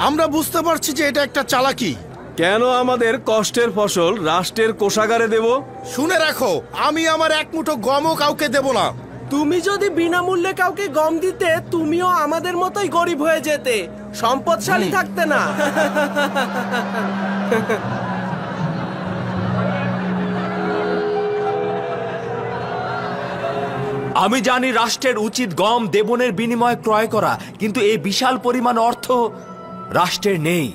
আমরা বুঝতে পারছি যে এটা একটা চালাকি। কেন আমাদের কষ্টের ফসল রাষ্ট্রের কোষাগারে দেব? শুনে রাখো, আমি আমার এক মুঠো গমও কাউকে দেব না। তুমি যদি বিনামূল্যে কাউকে গম দিতে, তুমিও আমাদের মতোই গরিব হয়ে যেতে, সম্পদশালী থাকতে না। আমি জানি রাষ্ট্রের উচিত গম দেবনের বিনিময়ে ক্রয় করা, কিন্তু এই বিশাল পরিমাণ অর্থ রাষ্ট্রের নেই।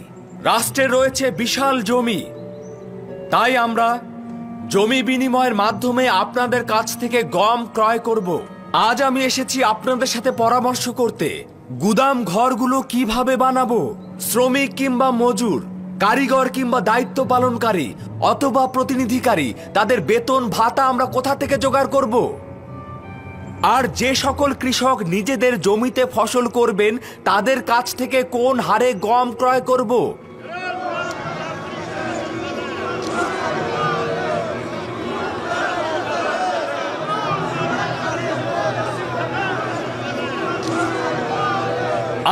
রাষ্ট্রের রয়েছে বিশাল জমি, তাই আমরা জমি বিনিময়ের মাধ্যমে আপনাদের কাছ থেকে গম ক্রয় করব। আজ আমি এসেছি আপনাদের সাথে পরামর্শ করতে। গুদাম ঘরগুলো কিভাবে বানাবো, শ্রমিক কিংবা মজুর, কারিগর কিংবা দায়িত্ব পালনকারী অথবা প্রতিনিধিকারী, তাদের বেতন ভাতা আমরা কোথা থেকে জোগাড় করব? আর যে সকল কৃষক নিজেদের জমিতে ফসল করবেন, তাদের কাছ থেকে কোন হারে গম ক্রয় করব?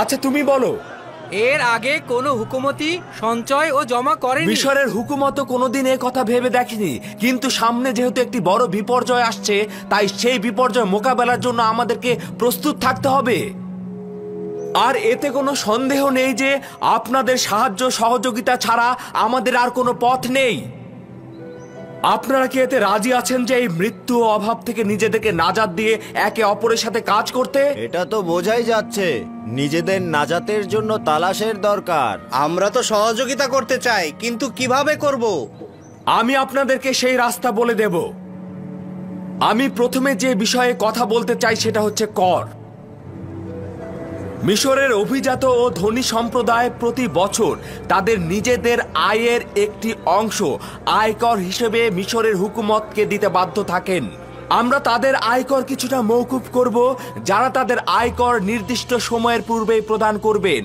আচ্ছা তুমি বলো। এর আগে কোনো হুকুমতি সঞ্চয় ও জমা করেনি। মিশরের হুকুমত কোনোদিন এ কথা ভেবে দেখেনি, কিন্তু সামনে যেহেতু একটি বড় বিপর্যয় আসছে, তাই সেই বিপর্যয় মোকাবেলার জন্য আমাদেরকে প্রস্তুত থাকতে হবে। আর এতে কোনো সন্দেহ নেই যে আপনাদের সাহায্য সহযোগিতা ছাড়া আমাদের আর কোনো পথ নেই। আপনারা কি এতে রাজি আছেন যে এই মৃত্যু ও অভাব থেকে নিজেদেরকে নাজাত দিয়ে একে অপরের সাথে কাজ করতে? এটা তো বোঝাই যাচ্ছে নিজেদের নাজাতের জন্য তালাশের দরকার। আমরা তো সহযোগিতা করতে চাই, কিন্তু কিভাবে করব? আমি আপনাদেরকে সেই রাস্তা বলে দেব। আমি প্রথমে যে বিষয়ে কথা বলতে চাই সেটা হচ্ছে কর। মিশরের অভিজাত ও ধনী সম্প্রদায় প্রতি বছর তাদের নিজেদের আয়ের একটি অংশ আয়কর হিসেবে মিশরের হুকুমতকে দিতে বাধ্য থাকেন। আমরা তাদের আয়কর কিছুটা মওকুফ করব, যারা তাদের আয়কর নির্দিষ্ট সময়ের পূর্বেই প্রদান করবেন,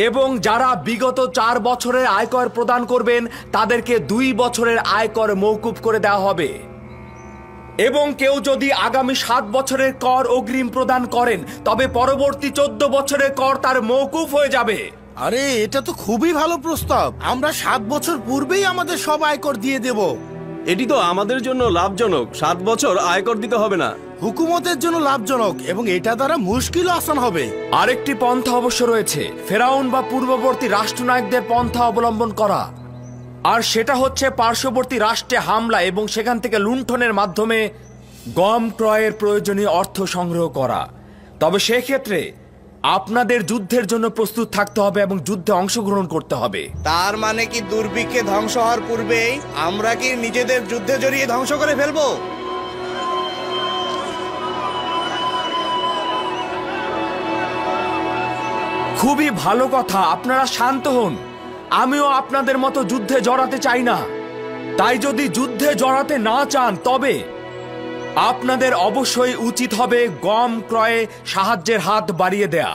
এবং যারা বিগত 4 বছরের আয়কর প্রদান করবেন তাদেরকে 2 বছরের আয়কর মওকুফ করে দেওয়া হবে। এবং কেউ যদি আগামী 7 বছরের কর অগ্রিম প্রদান করেন, তবে পরবর্তী 14 বছরের কর তার মওকুফ হয়ে যাবে। আরে এটা তো খুবই ভালো প্রস্তাব। আমরা 7 বছর পূর্বেই আমাদের সব আয়কর দিয়ে দেব। এটি তো আমাদের জন্য লাভজনক। 7 বছর আয়কর দিতে হবে না। হুকুমতের জন্য লাভজনক, এবং এটা দ্বারা মুশকিল আসান হবে। আরেকটি পন্থা অবশ্য রয়েছে, ফেরাউন বা পূর্ববর্তী রাষ্ট্রনায়কদের পন্থা অবলম্বন করা। আর সেটা হচ্ছে পার্শ্ববর্তী রাষ্ট্রে হামলা এবং সেখান থেকে লুণ্ঠনের মাধ্যমে গম ক্রয়ের প্রয়োজনীয় অর্থ সংগ্রহ করা। তবে সেক্ষেত্রে আপনাদের যুদ্ধের জন্য প্রস্তুত থাকতে হবে এবং যুদ্ধে অংশগ্রহণ করতে হবে। তার মানে কি দুর্ভিক্ষে ধ্বংস হওয়ার পূর্বেই আমরা কি নিজেদের যুদ্ধে জড়িয়ে ধ্বংস করে ফেলবো? খুবই ভালো কথা, আপনারা শান্ত হন। আমিও আপনাদের মতো যুদ্ধে জড়াতে চাই না। তাই যদি যুদ্ধে জড়াতে না চান, তবে আপনাদের অবশ্যই উচিত হবে গম ক্রয়ে সাহায্যের হাত বাড়িয়ে দেয়া।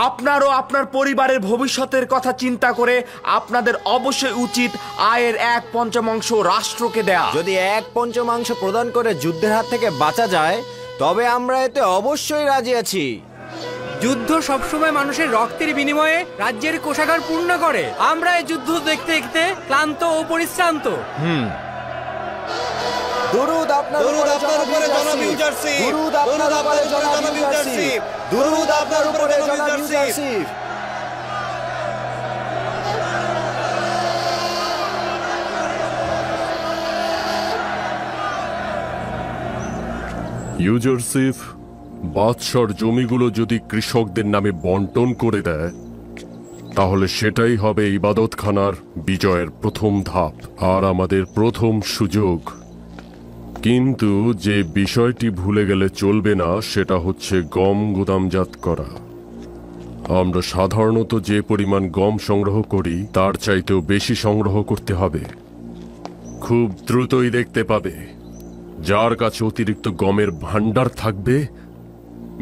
আপনারও আপনার পরিবারের ভবিষ্যতের কথা চিন্তা করে আপনাদের অবশ্যই উচিত আয়ের 1/5 রাষ্ট্রকে দেয়া। যদি 1/5 প্রদান করে যুদ্ধের হাত থেকে বাঁচা যায়, তবে আমরা এতে অবশ্যই রাজি আছি। যুদ্ধ সবসময় মানুষের রক্তের বিনিময়ে রাজ্যের কোষাগার পূর্ণ করে। আমরা এই যুদ্ধ দেখতে দেখতে ক্লান্ত ও পরিশ্রান্ত। দুরূদ আপনার উপরে জনাব ইউজারশিপ। দুরূদ আপনার উপরে জনাব ইউজারশিপ। দুরূদ আপনার উপরে জনাব ইউজারশিপ। ইউজারশিপ বাদশার জমিগুলো যদি কৃষকদের নামে বন্টন করে দেয়, তাহলে সেটাই হবে ইবাদতখানার বিজয়ের প্রথম ধাপ আর আমাদের প্রথম সুযোগ। কিন্তু যে বিষয়টি ভুলে গেলে চলবে না, সেটা হচ্ছে গম গুদামজাত করা। আমরা সাধারণত যে পরিমাণ গম সংগ্রহ করি তার চাইতেও বেশি সংগ্রহ করতে হবে। খুব দ্রুতই দেখতে পাবে যার কাছে অতিরিক্ত গমের ভান্ডার থাকবে,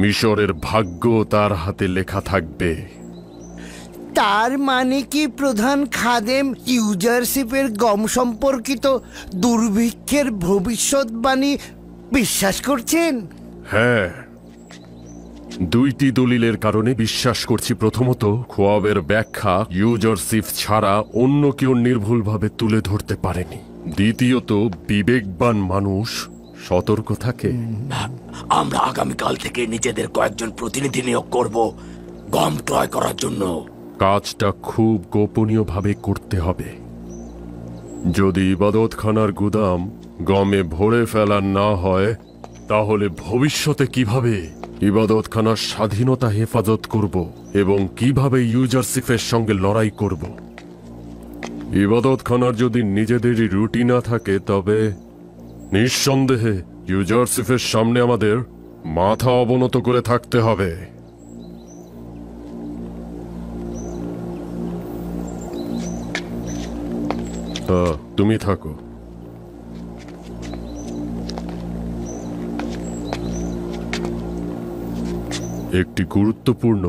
মিশরের ভাগ্য তার হাতে লেখা থাকবে। তার মানে কি প্রধান খাদেম ইউজারশিপের গম সম্পর্কিত দুর্ভিক্ষের ভবিষ্যৎবাণী বিশ্বাস করছেন? হ্যাঁ, দুইটি দলিলের কারণে বিশ্বাস করছি। প্রথমত, খোয়াবের ব্যাখ্যা ইউজারশিপ ছাড়া অন্য কেউ নির্ভুলভাবে তুলে ধরতে পারেনি। দ্বিতীয়ত, বিবেকবান মানুষ সতর্ক থাকে। আমরা আগামীকাল থেকে নিজেদের কয়েকজন প্রতিনিধি নিয়োগ করব গম ক্রয় করার জন্য। কাজটা খুব গোপনীয়ভাবে করতে হবে। যদি ইবাদতখানার গুদাম গমে ভরে ফেলা না হয়, তাহলে ভবিষ্যতে কিভাবে ইবাদতখানার স্বাধীনতা হেফাজত করব এবং কিভাবে ইউজারশিপের সঙ্গে লড়াই করব? ইবাদতখানার যদি নিজেদেরই রুটি না থাকে, তবে নিঃসন্দেহে ইউজারশিপের সামনে আমাদের মাথা অবনত করে থাকতে হবে। তুমি থাকো। একটি গুরুত্বপূর্ণ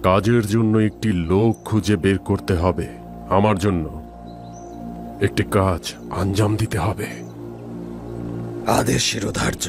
কাজের জন্য একটি লোক খুঁজে বের করতে হবে। আমার জন্য একটি কাজ আঞ্জাম দিতে হবে। আদেশ শিরোধার্য।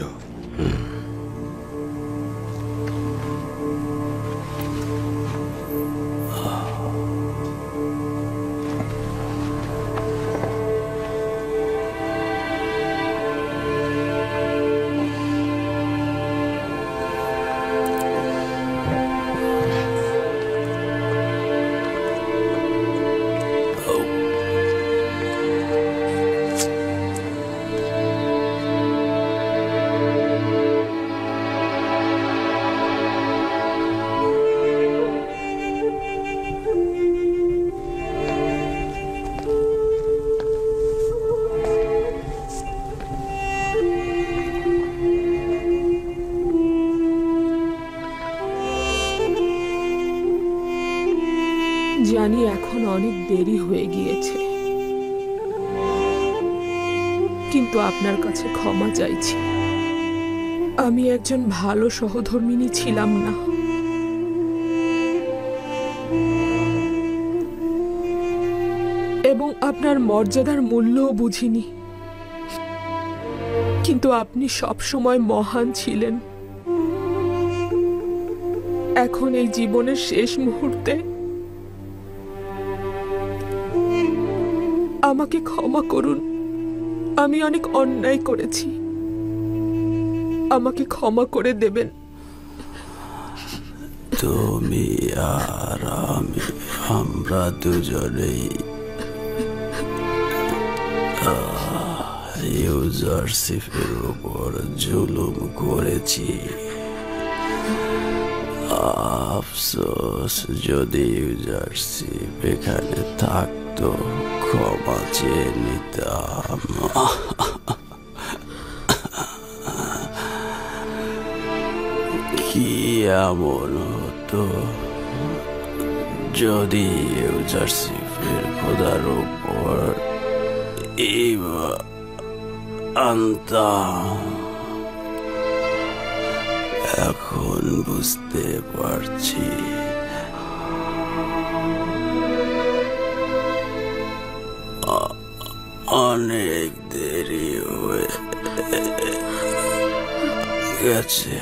জানি এখন অনেক দেরি হয়ে গিয়েছে, কিন্তু আপনার কাছে ক্ষমা চাইছি। আমি একজন ভালো সহধর্মিণী ছিলাম না। এবং আপনার মর্যাদার মূল্যও বুঝিনি, কিন্তু আপনি সব সময় মহান ছিলেন। এখন এই জীবনের শেষ মুহূর্তে আমাকে ক্ষমা করুন। আমি অনেক অন্যায় করেছি, আমাকে ক্ষমা করে দেবেন। তুমি আর আমরা দুজনেই ইউজারশিপের উপর জুলুম করেছি। আফসোস, যদি ইউজারশিপ এখানে থাকতো ক্ষমা চেয়ে নিতাম। কি এমন হতো যদি ইউজারশিপের খোদার উপর আনতাম? এখন বুঝতে পারছি অনেক দেরি হয়ে গেছে।